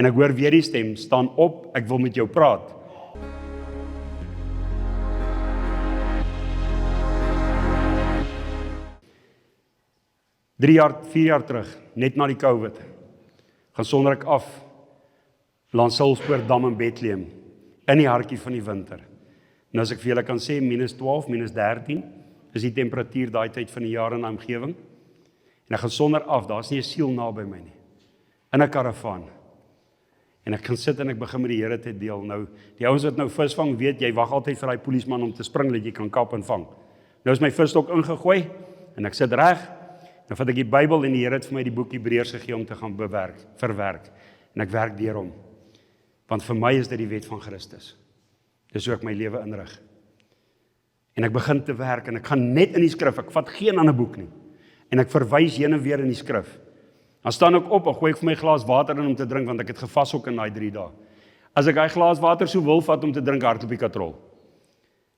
En ek hoor weer die stem, staan op, ek wil met jou praat. Vier jaar terug, net na die COVID, gaan sonder ek af, Lansulspoortdam in Bethlehem, in die hartjie van die winter. Nou as ek vir julle kan sê, -12, -13, is die temperatuur daai tyd van die jaar in die omgewing. En ek gaan sonder af, daar is nie 'n siel naby my nie, in 'n karavaan. En ek gaan sit en ek begin met die Here te deel. Nou, die ouens wat nou vis vang, weet, jy wag altyd vir daai polisieman om te spring, dat jy kan kap en vang. Nou is my visstok ingegooi, en ek sit reg, dan vat ek die Bybel en die Here het vir my die boek Hebreërs gegee om te gaan verwerk. En ek werk deur hom. Want vir my is dit die wet van Christus. Dis hoe ek my lewe inrig. En ek begin te werk, en ek gaan net in die skrif, ek vat geen ander boek nie. En ek verwys heen en weer in die skrif. Dan staan ek op en gooi ek vir my glas water in om te drink, want ek het gevas ook in daai 3 dae. As ek daai glas water so wil vat om te drink, hardloop die katrol.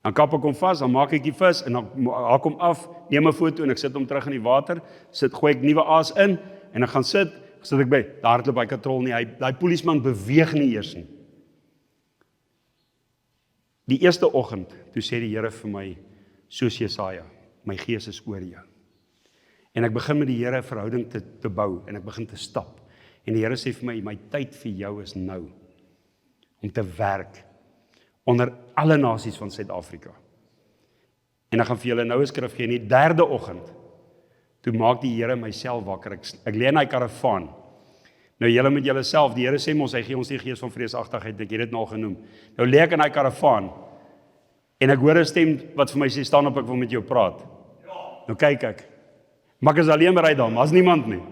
Dan kap ek hom vas, dan maak ek die vis, en dan haak hom af, neem 'n foto en ek sit hom terug in die water, gooi ek nuwe aas in, en ek gaan sit ek by, daar hardloop hy katrol nie, daai polisieman beweeg nie eers nie. Die eerste oggend, toe sê die Here vir my, soos Jesaja, my gees is oor jou. En ek begin met die Here 'n verhouding te bou, en ek begin te stap. En die Here sê vir my tyd vir jou is nou, om te werk, onder alle nasies van Suid-Afrika. En ek gaan vir julle nou 'n skrif gee, in die 3de oggend, toe maak die Here myself wakker, ek lê in hy karavaan. Nou julle met julle self, die Here sê mos, hy gee ons nie gees van vreesagtigheid, ek het dit nou al genoem. Nou lê ek in hy karavaan, en ek hoor 'n stem wat vir my sê, staan op, ek wil met jou praat. Nou kyk ek, maar ek is alleen bereid dan, maar is niemand nie.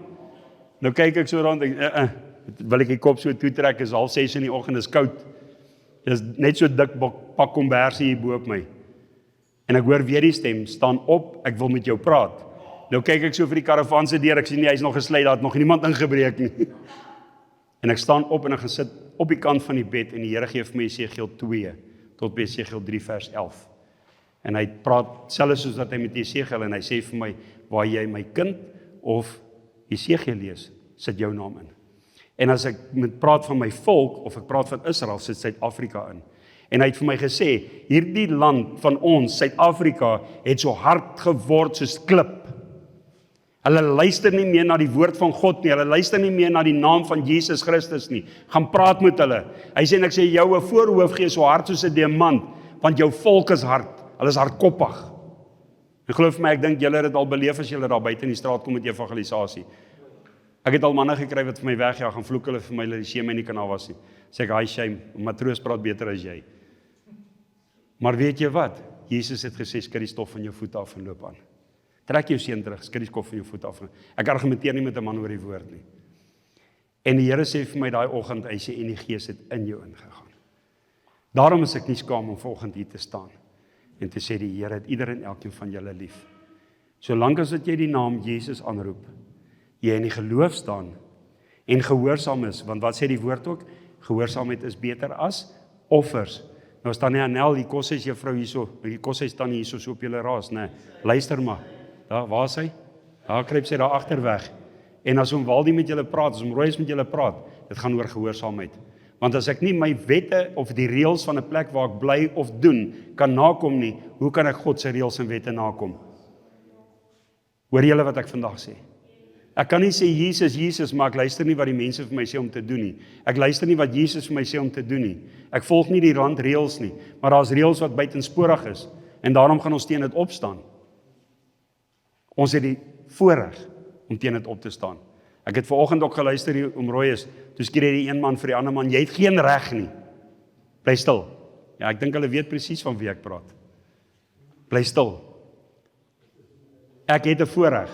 Nou kyk ek so rond, wil ek die kop so toetrek, is 5:30 in die oggend, is koud. Dit is net so dik pak kombersie hier bo op my. En ek hoor weer die stem, staan op, ek wil met jou praat. Nou kyk ek so vir die karavaan se deur, ek sien nie, hy's nog gesluit, daar het nog niemand ingebreek nie. En ek staan op en ek gaan sit op die kant van die bed, en die Here gee vir my Jesegiel 2, tot by Jesegiel 3 vers 11. En hy praat, selfs soos dat hy met Jesegiel, en hy sê vir my, waar jy my kind, of Jesegiel lees, sit jou naam in. En as ek moet praat van my volk, of ek praat van Israel, sit Suid-Afrika in. En hy het vir my gesê, hierdie land van ons, Suid-Afrika, het so hard geword soos klip. Hulle luister nie meer na die woord van God nie, hulle luister nie meer na die naam van Jesus Christus nie. Gaan praat met hulle. Hy sê, en ek sê, jou 'n voorhoof gee so hard soos 'n diamant, want jou volk is hard, hulle is hardkoppig. En glo vir my, ek dink julle het dit al beleef as julle daar buite in die straat kom met evangelisasie. Ek het al manne gekry wat vir my wegjaag, gaan vloek hulle vir my, dat die shame in die kanaal was nie. Sê ek, hi shame, matroos praat beter as jy. Maar weet jy wat? Jesus het gesê, skud die stof van jou voete af en loop aan. Trek jou seun terug, skud die stof van jou voete af. Ek argumenteer nie met 'n man oor die woord nie. En die Here sê vir my daai oggend, hy sê, en die Gees het in jou ingegaan. Daarom is ek nie skaam om vanoggend hier te staan en te sê, die Here het ieder en elkeen van julle lief. Solank as dat jy die naam Jesus aanroep, jy in die geloof staan en gehoorsaam is, want wat sê die woord ook? Gehoorsaamheid is beter as offers. Nou staan nie Anel, die koshuis juffrou hierso, die koshuis staan hierso so op julle raas, nee. Luister maar. Daar, waar is hy? Daar kruip sy daar agterweg. En as om Waldie met julle praat, as om Royce met julle praat, dit gaan oor gehoorsaamheid. Want as ek nie my wette of die reëls van 'n plek waar ek bly of doen kan nakom nie, hoe kan ek God se reëls en wette nakom? Hoor julle wat ek vandag sê? Ek kan nie sê Jesus, maar ek luister nie wat die mense vir my sê om te doen nie. Ek luister nie wat Jesus vir my sê om te doen nie. Ek volg nie die randreëls nie, maar daar's reëls wat buitensporig is, en daarom gaan ons teen dit opstaan. Ons het die voorreg om teen dit op te staan. Ek het vanoggend ook geluister hier om Royce, toe skree die een man vir die ander man, jy het geen reg nie. Bly stil. Ja, ek dink hulle weet presies van wie ek praat. Bly stil. Ek het 'n voorreg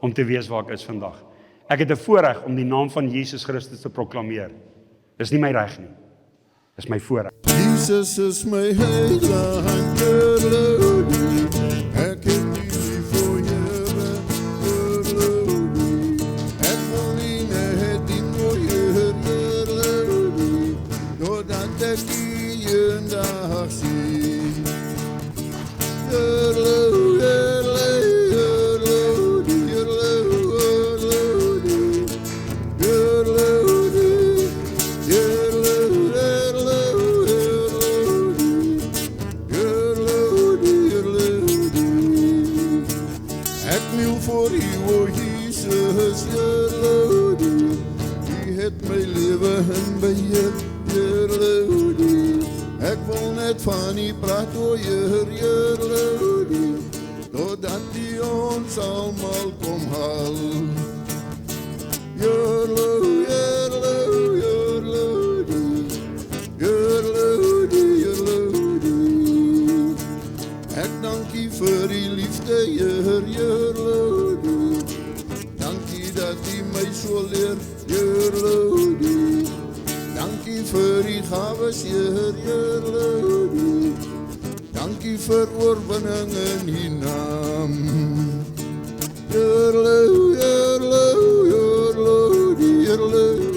om te wees waar ek is vandag. Ek het 'n voorreg om die naam van Jesus Christus te proklameer. Dis nie my reg nie. Dis my voorreg. Jesus is my heiland. Ek het lief vir Here. Ek wil nie net die mooie doordat ek die eendag sien. my lewe in beheer, Heerlodie. Ek wil net van U praat, o Heer, Heerlodie, totdat U ons almal kom haal. Heerlodie, Heerlodie, Heerlodie, Heerlodie, Heerlodie. Ek dank U vir U liefde, Heer, Heerlodie. Dankie dat U my so leer, Heerlodie. Dankie vir U gawes, Heer, Heerlodie. Dankie vir oorwinning in U naam. Heerlodie, Heerlodie, Heerlodie, Heerlodie,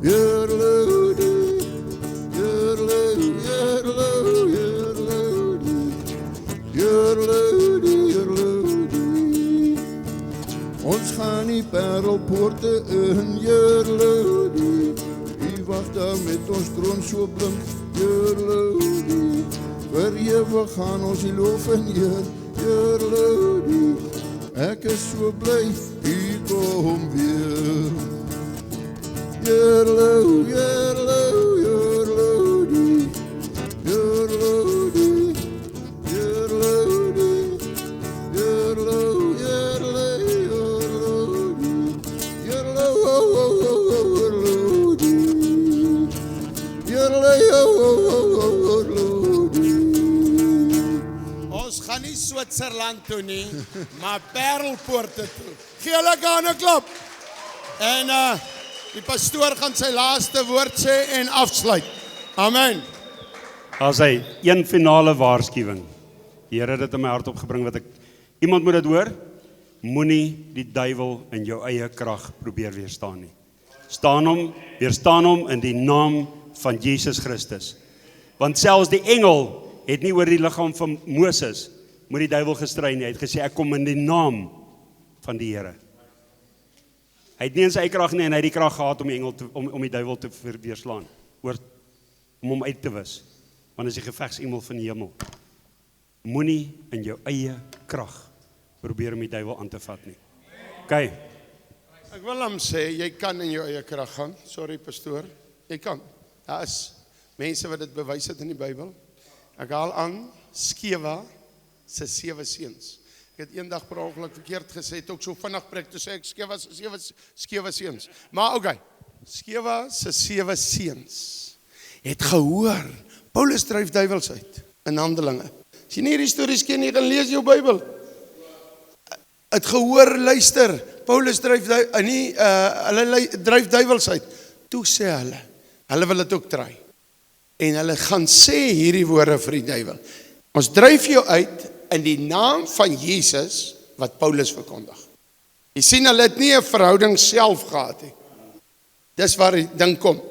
Heerlodie, Heerlodie, Heerlodie, Heerlodie, Heerlodie. Ons gaan die parelpoorte in, Heerlodie. U wag daar met ons troon so blink, Heerlodie. Vir ewig gaan ons die loof en eer, Heerlodie. Ek is so bly, U kom weer. Heerlodie, Heerlodie, Heerlodie, Heerlodie, Heerlodie, Heerlodie, Heerlodie, Heerlodie, Heerlodie. Ons gaan nie Switserland toe nie, maar Parelpoorte toe. Gee hulle 'n klap. En die pastoor gaan sy laaste woord sê en afsluit. Amen. As hy een finale waarskuwing. Die Here het dit in my hart opgebring wat iemand moet dit hoor. Moenie die duiwel in jou eie krag probeer weerstaan nie. Weerstaan hom in die naam van Jesus Christus. Want selfs die engel het nie oor die liggaam van Moses moet die duiwel gestry nie. Hy het gesê ek kom in die naam van die Here. Hy het nie in sy eie krag nie en hy het die krag gehad om die engel om die duiwel te weerslaan, om hom uit te wis. Want is die gevegsengel van die hemel. Moenie in jou eie krag probeer om die duiwel aan te vat nie. OK. Ek wil hom sê, jy kan in jou eie krag gaan. Sorry pastoor, jy kan. Daar is mense wat dit bewys het in die Bybel. Ek haal aan Skewa se 7 seuns. Ek het eendag per ongeluk verkeerd gesê, het ook so vinnig preek, toe sê ek Skewa se 7 seuns. Maar okay, Skewa se 7 seuns het gehoor, Paulus dryf duiwels uit in Handelinge. As jy nie hierdie stories ken nie, gaan lees jou Bybel. Het gehoor, luister, Paulus dryf duiwels uit. Toe sê hulle wil dit ook try. En hulle gaan sê hierdie woorde vir die duiwel. Ons dryf jou uit in die naam van Jesus wat Paulus verkondig. Jy sien, hulle het nie 'n verhouding self gehad nie. Dis waar die ding kom.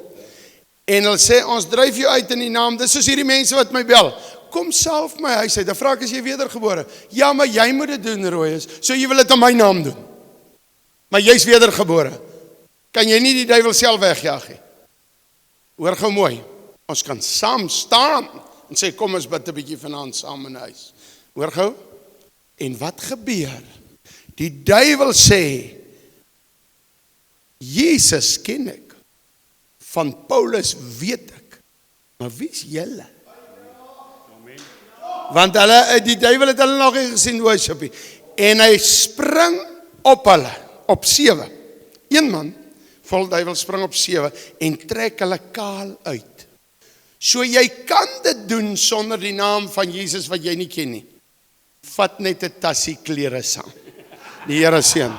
En hulle sê, ons dryf jou uit in die naam, dis soos hierdie mense wat my bel. Kom self my huis uit, dan vra ek, is jy wedergebore? Ja, maar jy moet dit doen, Royes, so jy wil dit in my naam doen. Maar jy's wedergebore. Kan jy nie die duiwel self wegjaag nie? Hoor gou mooi, ons kan saam staan en sê, kom ons bid 'n bietjie vanaand saam in huis. Hoor gou? En wat gebeur? Die duiwel sê, Jesus ken ek, van Paulus weet ek, maar wie is julle? Want die duiwel het hulle nog nie gesien worship nie. En hy spring op hulle, op 7. Een man, vol duiwel spring op 7 en trek hulle kaal uit. So jy kan dit doen sonder die naam van Jesus wat jy nie ken nie. Vat net 'n tassie klere saam. Die Here seën.